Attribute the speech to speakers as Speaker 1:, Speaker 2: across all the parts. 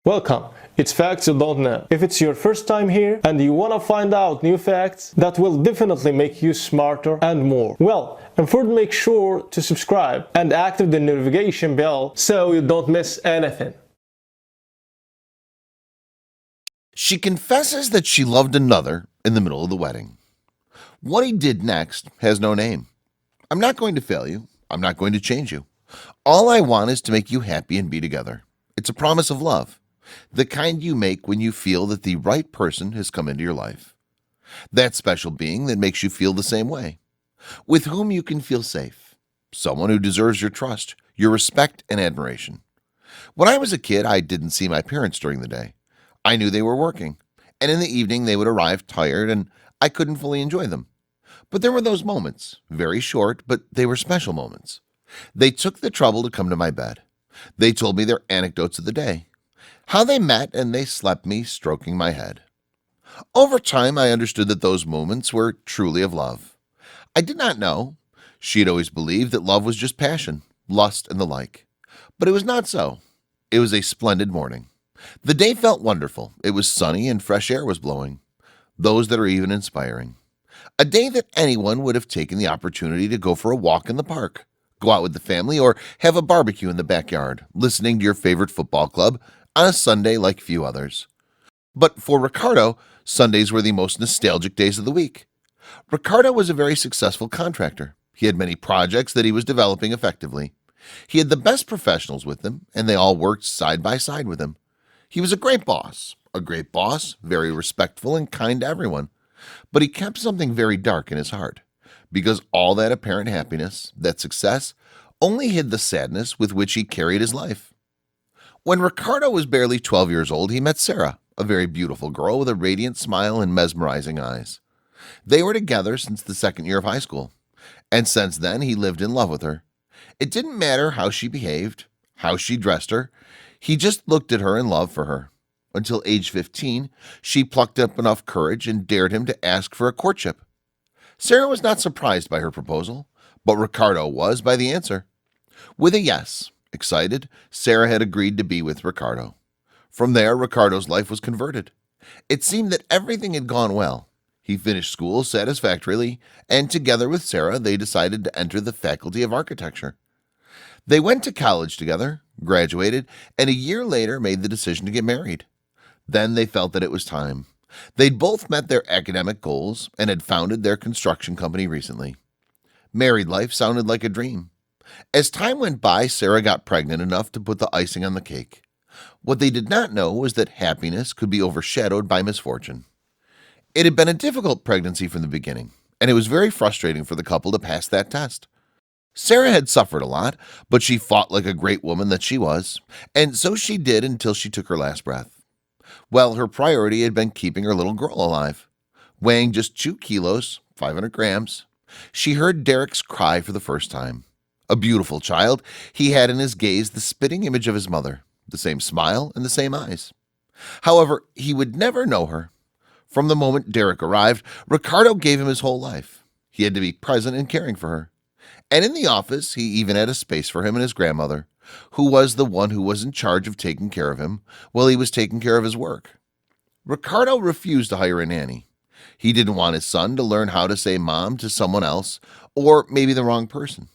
Speaker 1: Welcome. It's Facts You Don't Know. If it's your first time here and you want to find out new facts that will definitely make you smarter and more, well, and first make sure to subscribe and activate the notification bell so you don't miss anything.
Speaker 2: She confesses that she loved another in the middle of the wedding. What he did next has no name. I'm not going to fail you. I'm not going to change you. All I want is to make you happy and be together. It's a promise of love, the kind you make when you feel that the right person has come into your life. That special being that makes you feel the same way, with whom you can feel safe, someone who deserves your trust, your respect, and admiration. When I was a kid, I didn't see my parents during the day. I knew they were working, and in the evening they would arrive tired and I couldn't fully enjoy them. But there were those moments, very short, but they were special moments. They took the trouble to come to my bed. They told me their anecdotes of the day, how they met, and they slept me stroking my head. Over time, I understood that those moments were truly of love. I did not know. She had always believed that love was just passion, lust, and the like. But it was not so. It was a splendid morning. The day felt wonderful. It was sunny and fresh air was blowing. Those that are even inspiring. A day that anyone would have taken the opportunity to go for a walk in the park, go out with the family, or have a barbecue in the backyard, listening to your favorite football club on a Sunday like few others. But for Ricardo, Sundays were the most nostalgic days of the week. Ricardo was a very successful contractor. He had many projects that he was developing effectively. He had the best professionals with him, and they all worked side by side with him. He was a great boss, very respectful and kind to everyone. But he kept something very dark in his heart, because all that apparent happiness, that success, only hid the sadness with which he carried his life. When Ricardo was barely 12 years old, he met Sarah, a very beautiful girl with a radiant smile and mesmerizing eyes. They were together since the second year of high school, and since then he lived in love with her. It didn't matter how she behaved, how she dressed her. He just looked at her in love for her. Until age 15, she plucked up enough courage and dared him to ask for a courtship. Sarah was not surprised by her proposal, but Ricardo was by the answer. With a yes, excited, Sarah had agreed to be with Ricardo. From there, Ricardo's life was converted. It seemed that everything had gone well. He finished school satisfactorily, and together with Sarah, they decided to enter the Faculty of Architecture. They went to college together, graduated, and a year later made the decision to get married. Then they felt that it was time. They'd both met their academic goals and had founded their construction company recently. Married life sounded like a dream. As time went by, Sarah got pregnant enough to put the icing on the cake. What they did not know was that happiness could be overshadowed by misfortune. It had been a difficult pregnancy from the beginning, and it was very frustrating for the couple to pass that test. Sarah had suffered a lot, but she fought like a great woman that she was, and so she did until she took her last breath. Well, her priority had been keeping her little girl alive. Weighing just 2 kilos, 500 grams, she heard Derek's cry for the first time. A beautiful child, he had in his gaze the spitting image of his mother, the same smile and the same eyes. However, he would never know her. From the moment Derek arrived, Ricardo gave him his whole life. He had to be present and caring for her. And in the office, he even had a space for him and his grandmother, who was the one who was in charge of taking care of him while he was taking care of his work. Ricardo refused to hire a nanny. He didn't want his son to learn how to say mom to someone else, or maybe the wrong person.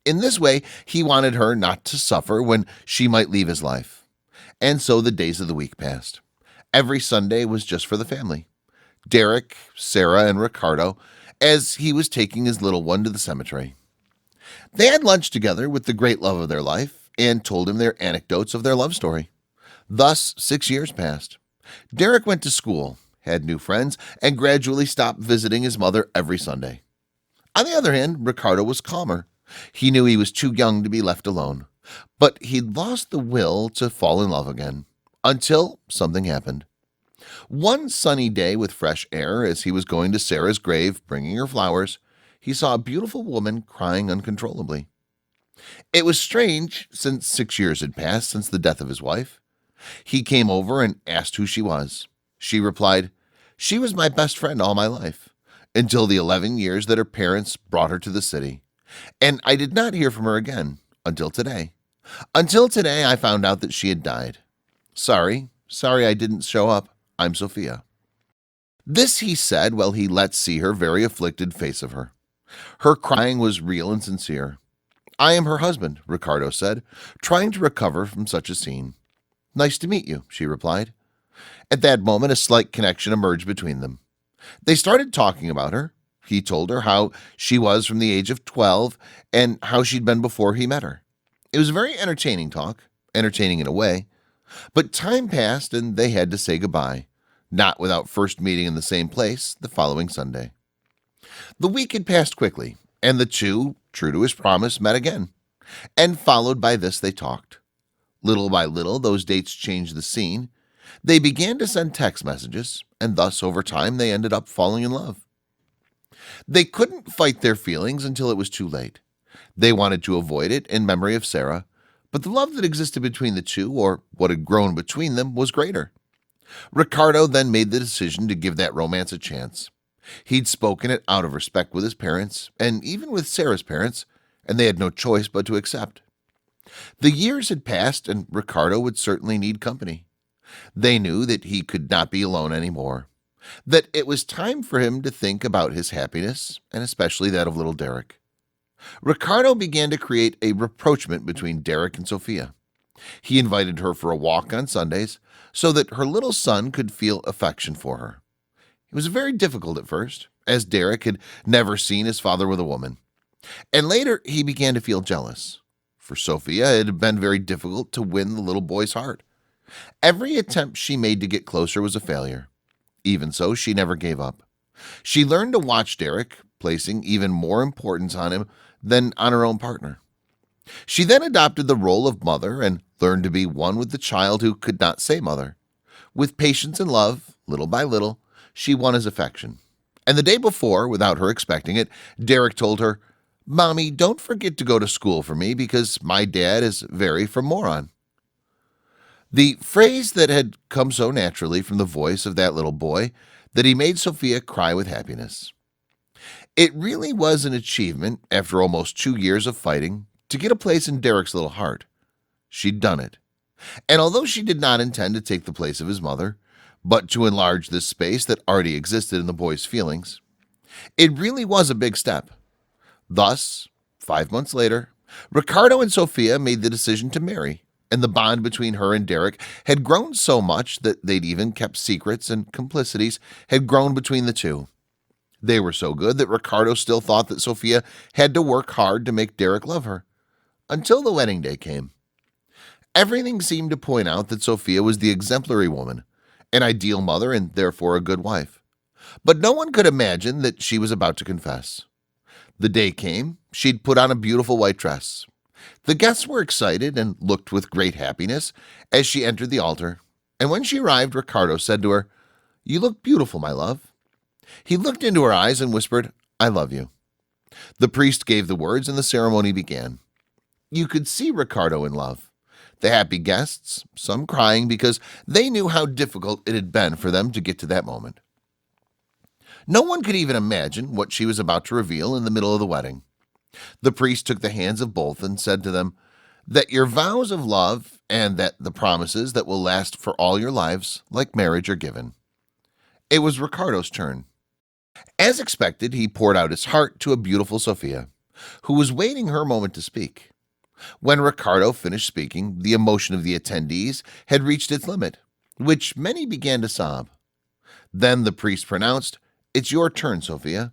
Speaker 2: In this way, he wanted her not to suffer when she might leave his life. And so the days of the week passed. Every Sunday was just for the family. Derek, Sarah, and Ricardo, as he was taking his little one to the cemetery. They had lunch together with the great love of their life and told him their anecdotes of their love story. Thus, 6 years passed. Derek went to school, had new friends, and gradually stopped visiting his mother every Sunday. On the other hand, Ricardo was calmer. He knew he was too young to be left alone, but he'd lost the will to fall in love again, until something happened. One sunny day with fresh air, as he was going to Sarah's grave, bringing her flowers, he saw a beautiful woman crying uncontrollably. It was strange, since 6 years had passed since the death of his wife. He came over and asked who she was. She replied, "She was my best friend all my life, until the 11 years that her parents brought her to the city. And I did not hear from her again, until today. Until today, I found out that she had died. Sorry I didn't show up. I'm Sophia." This he said while he let see her very afflicted face of her. Her crying was real and sincere. "I am her husband," Ricardo said, trying to recover from such a scene. "Nice to meet you," she replied. At that moment, a slight connection emerged between them. They started talking about her. He told her how she was from the age of 12 and how she'd been before he met her. It was a very entertaining talk, entertaining in a way, but time passed and they had to say goodbye, not without first meeting in the same place the following Sunday. The week had passed quickly, and the two, true to his promise, met again, and followed by this they talked. Little by little, those dates changed the scene. They began to send text messages, and thus over time they ended up falling in love. They couldn't fight their feelings until it was too late. They wanted to avoid it in memory of Sarah, but the love that existed between the two, or what had grown between them, was greater. Ricardo then made the decision to give that romance a chance. He'd spoken it out of respect with his parents, and even with Sarah's parents, and they had no choice but to accept. The years had passed, and Ricardo would certainly need company. They knew that he could not be alone anymore, that it was time for him to think about his happiness, and especially that of little Derek. Ricardo began to create a rapprochement between Derek and Sophia. He invited her for a walk on Sundays so that her little son could feel affection for her. It was very difficult at first, as Derek had never seen his father with a woman. And later he began to feel jealous. For Sophia, it had been very difficult to win the little boy's heart. Every attempt she made to get closer was a failure. Even so, she never gave up. She learned to watch Derek, placing even more importance on him than on her own partner. She then adopted the role of mother and learned to be one with the child who could not say mother. With patience and love, little by little, she won his affection. And the day before, without her expecting it, Derek told her, "Mommy, don't forget to go to school for me because my dad is very from Moron." The phrase that had come so naturally from the voice of that little boy that he made Sophia cry with happiness. It really was an achievement, after almost 2 years of fighting, to get a place in Derek's little heart. She'd done it. And although she did not intend to take the place of his mother, but to enlarge this space that already existed in the boy's feelings, it really was a big step. Thus, 5 months later, Ricardo and Sophia made the decision to marry, and the bond between her and Derek had grown so much that they'd even kept secrets, and complicities had grown between the two. They were so good that Ricardo still thought that Sophia had to work hard to make Derek love her, until the wedding day came. Everything seemed to point out that Sophia was the exemplary woman, an ideal mother and therefore a good wife. But no one could imagine that she was about to confess. The day came. She'd put on a beautiful white dress. The guests were excited and looked with great happiness as she entered the altar, and when she arrived, Ricardo said to her, "You look beautiful, my love." He looked into her eyes and whispered, "I love you." The priest gave the words and the ceremony began. You could see Ricardo in love. The happy guests, some crying because they knew how difficult it had been for them to get to that moment. No one could even imagine what she was about to reveal in the middle of the wedding. The priest took the hands of both and said to them, "That your vows of love and that the promises that will last for all your lives, like marriage, are given." It was Ricardo's turn. As expected, he poured out his heart to a beautiful Sophia, who was waiting her moment to speak. When Ricardo finished speaking, the emotion of the attendees had reached its limit, which many began to sob. Then the priest pronounced, "It's your turn, Sophia."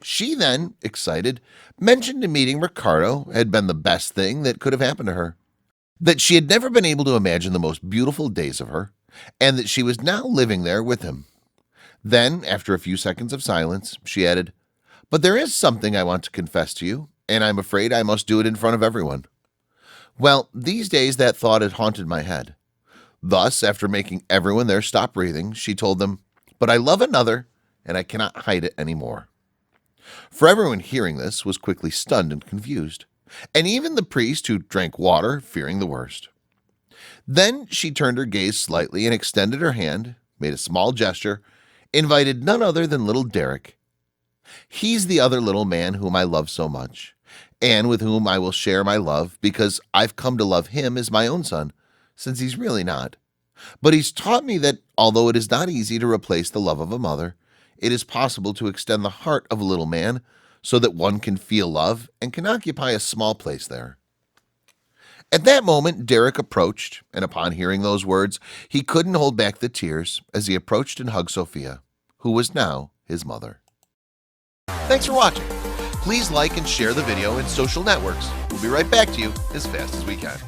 Speaker 2: She then, excited, mentioned to meeting Ricardo had been the best thing that could have happened to her, that she had never been able to imagine the most beautiful days of her, and that she was now living there with him. Then, after a few seconds of silence, she added, "But there is something I want to confess to you, and I'm afraid I must do it in front of everyone." Well, these days that thought had haunted my head. Thus, after making everyone there stop breathing, she told them, "But I love another, and I cannot hide it anymore." For everyone hearing this was quickly stunned and confused, and even the priest, who drank water, fearing the worst. Then she turned her gaze slightly and extended her hand, made a small gesture, invited none other than little Derek. He's the other little man whom I love so much, and with whom I will share my love because I've come to love him as my own son, since he's really not. But he's taught me that although it is not easy to replace the love of a mother, it is possible to extend the heart of a little man so that one can feel love and can occupy a small place there. At that moment, Derek approached, and upon hearing those words, he couldn't hold back the tears as he approached and hugged Sophia, who was now his mother. Thanks for watching. Please like and share the video in social networks. We'll be right back to you as fast as we can.